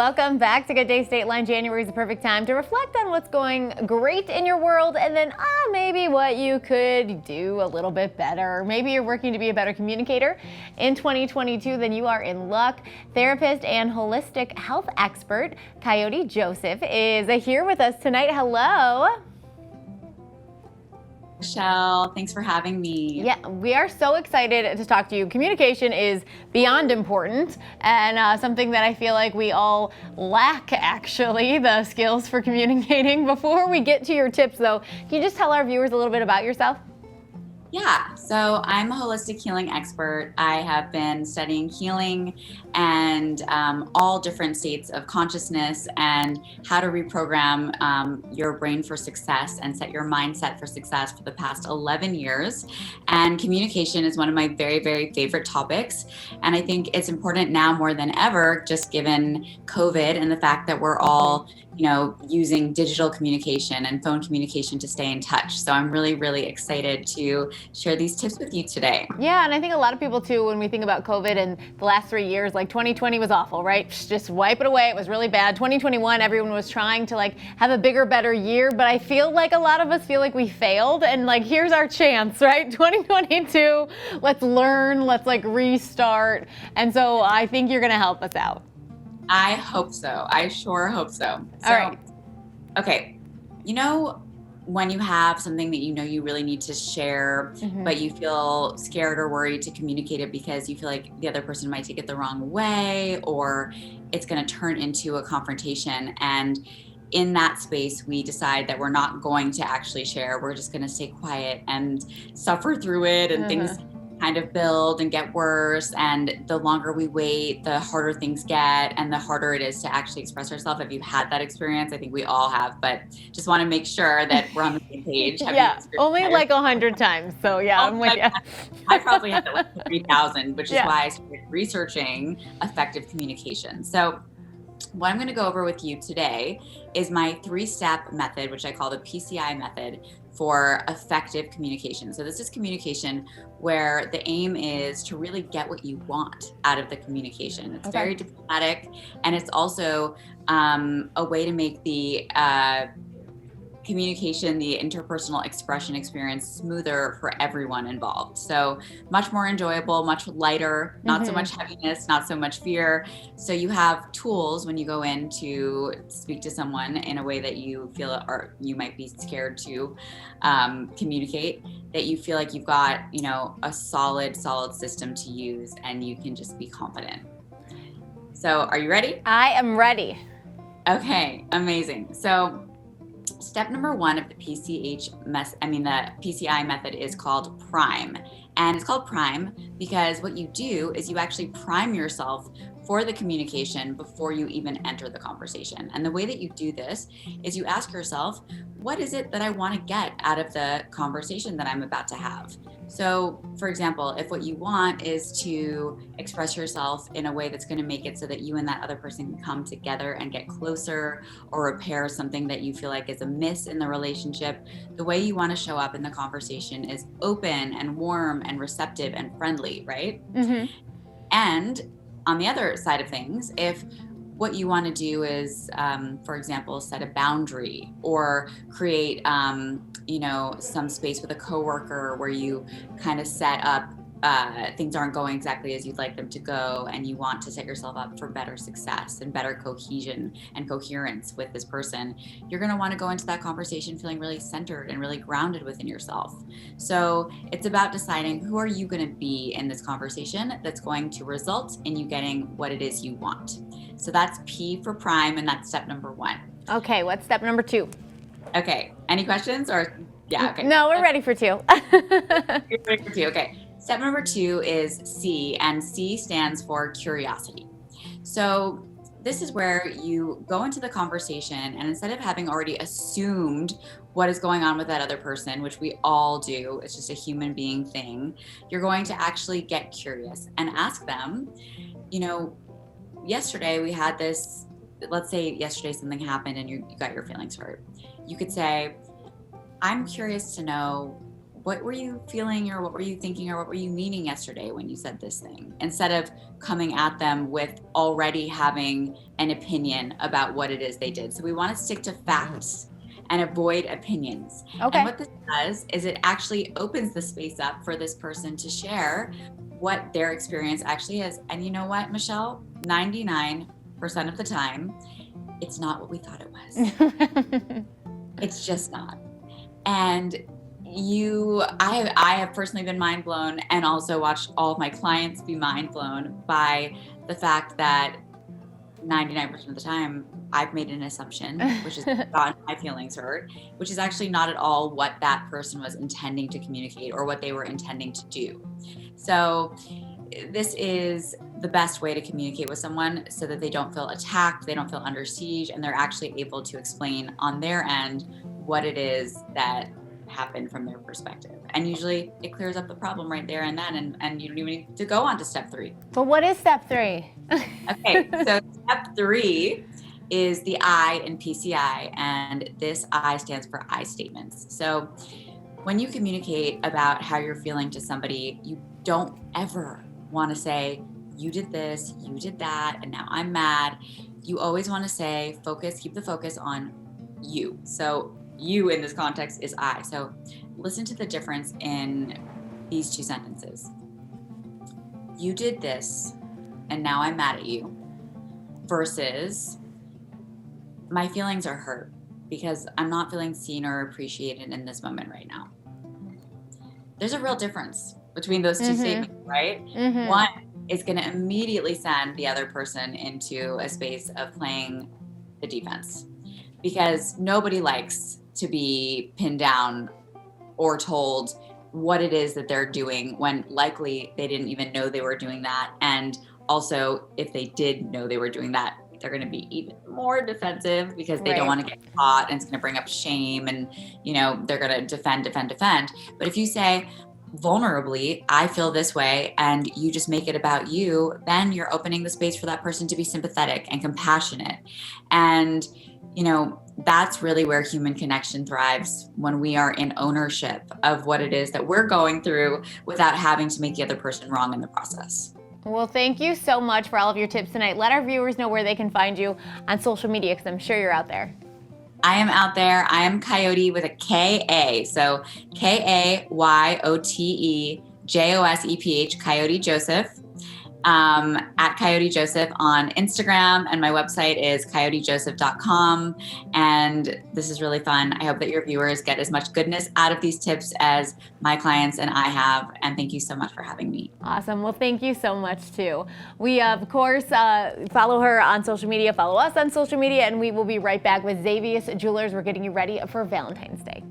Welcome back to Good Day State Line. January is the perfect time to reflect on what's going great in your world and then maybe what you could do a little bit better. Maybe you're working to be a better communicator in 2022, then you are in luck. Therapist and holistic health expert Coyote Joseph is here with us tonight. Hello. Michelle, thanks for having me. Yeah, we are so excited to talk to you. Communication is beyond important and something that I feel like we all lack, actually, the skills for communicating. Before we get to your tips, though, can you just tell our viewers a little bit about yourself? Yeah, so I'm a holistic healing expert. I have been studying healing and all different states of consciousness and how to reprogram your brain for success and set your mindset for success for the past 11 years. And communication is one of my very, very favorite topics. And I think it's important now more than ever, just given COVID and the fact that we're all using digital communication and phone communication to stay in touch. So I'm really, really excited to share these tips with you today. Yeah, and I think a lot of people too, when we think about COVID and the last 3 years, like 2020 was awful, right? Just wipe it away. It was really bad. 2021, everyone was trying to have a bigger, better year, but I feel like a lot of us feel like we failed and here's our chance, right? 2022, let's learn, let's restart. And so I think you're gonna help us out. I hope so. I sure hope so. All right. Okay. When you have something that you really need to share, but you feel scared or worried to communicate it because you feel like the other person might take it the wrong way or it's going to turn into a confrontation. And in that space, we decide that we're not going to actually share. We're just going to stay quiet and suffer through it and things kind of build and get worse. And the longer we wait, the harder things get and the harder it is to actually express ourselves. If you've had that experience, I think we all have, but just want to make sure that we're on the same page. Yeah, only 100 times. So yeah, I'm with you. I probably had it 3,000, which is why I started researching effective communication. So what I'm going to go over with you today is my 3-step method, which I call the PCI method for effective communication. So this is communication where the aim is to really get what you want out of the communication. It's very diplomatic, and it's also a way to make the communication, the interpersonal expression experience smoother for everyone involved. So much more enjoyable, much lighter, not so much heaviness, not so much fear. So you have tools when you go in to speak to someone in a way that you feel or you might be scared to communicate, that you feel like you've got, a solid system to use and you can just be confident. So are you ready? I am ready. Okay, amazing. So step number 1 of the PCI method is called PRIME. And it's called PRIME because what you do is you actually prime yourself for the communication before you even enter the conversation. And the way that you do this is you ask yourself, what is it that I want to get out of the conversation that I'm about to have? So, for example, if what you want is to express yourself in a way that's going to make it so that you and that other person can come together and get closer or repair something that you feel like is amiss in the relationship, the way you want to show up in the conversation is open and warm and receptive and friendly, right? And on the other side of things, if what you want to do is, for example, set a boundary or create, some space with a coworker where you kind of set up things aren't going exactly as you'd like them to go, and you want to set yourself up for better success and better cohesion and coherence with this person, you're going to want to go into that conversation feeling really centered and really grounded within yourself. So it's about deciding who are you going to be in this conversation that's going to result in you getting what it is you want. So that's P for PRIME, and that's step number 1. Okay, what's step number 2? Okay, any questions or? Yeah, okay. No, we're ready for 2. You're ready for 2, okay. Step number 2 is C, and C stands for curiosity. So this is where you go into the conversation, and instead of having already assumed what is going on with that other person, which we all do, it's just a human being thing, you're going to actually get curious and ask them, yesterday we had this, let's say yesterday something happened and you got your feelings hurt. You could say, I'm curious to know what were you feeling, or what were you thinking, or what were you meaning yesterday when you said this thing? Instead of coming at them with already having an opinion about what it is they did. So we want to stick to facts and avoid opinions. Okay. And what this does is it actually opens the space up for this person to share what their experience actually is. And you know what, Michelle? 99% of the time, it's not what we thought it was. It's just not. And I have personally been mind blown, and also watched all of my clients be mind blown by the fact that 99% of the time I've made an assumption, which has gotten my feelings hurt, which is actually not at all what that person was intending to communicate or what they were intending to do. So this is the best way to communicate with someone so that they don't feel attacked, they don't feel under siege, and they're actually able to explain on their end what it is that happened from their perspective. And usually it clears up the problem right there and then, and you don't even need to go on to step 3. But what is step 3? Okay, so step 3 is the I in PCI, and this I stands for I statements. So when you communicate about how you're feeling to somebody, you don't ever want to say, you did this, you did that, and now I'm mad. You always want to say, keep the focus on you. So you in this context is I. So listen to the difference in these 2 sentences. You did this, and now I'm mad at you, versus my feelings are hurt because I'm not feeling seen or appreciated in this moment right now. There's a real difference between those 2 statements, right? One is going to immediately send the other person into a space of playing the defense, because nobody likes to be pinned down or told what it is that they're doing when likely they didn't even know they were doing that. And also, if they did know they were doing that, they're going to be even more defensive because they don't want to get caught, and it's going to bring up shame, and they're going to defend. But if you say vulnerably, I feel this way, and you just make it about you, then you're opening the space for that person to be sympathetic and compassionate. And that's really where human connection thrives, when we are in ownership of what it is that we're going through without having to make the other person wrong in the process. Well, thank you so much for all of your tips tonight. Let our viewers know where they can find you on social media, because I'm sure you're out there. I am out there. I am Coyote with a K-A. So KAYOTEJOSEPH, Coyote Joseph. At Coyote Joseph on Instagram, and my website is coyotejoseph.com. And this is really fun. I hope that your viewers get as much goodness out of these tips as my clients and I have. And thank you so much for having me. Awesome. Well, thank you so much too. We, of course, follow her on social media, follow us on social media, and we will be right back with Xavius Jewelers. We're getting you ready for Valentine's Day.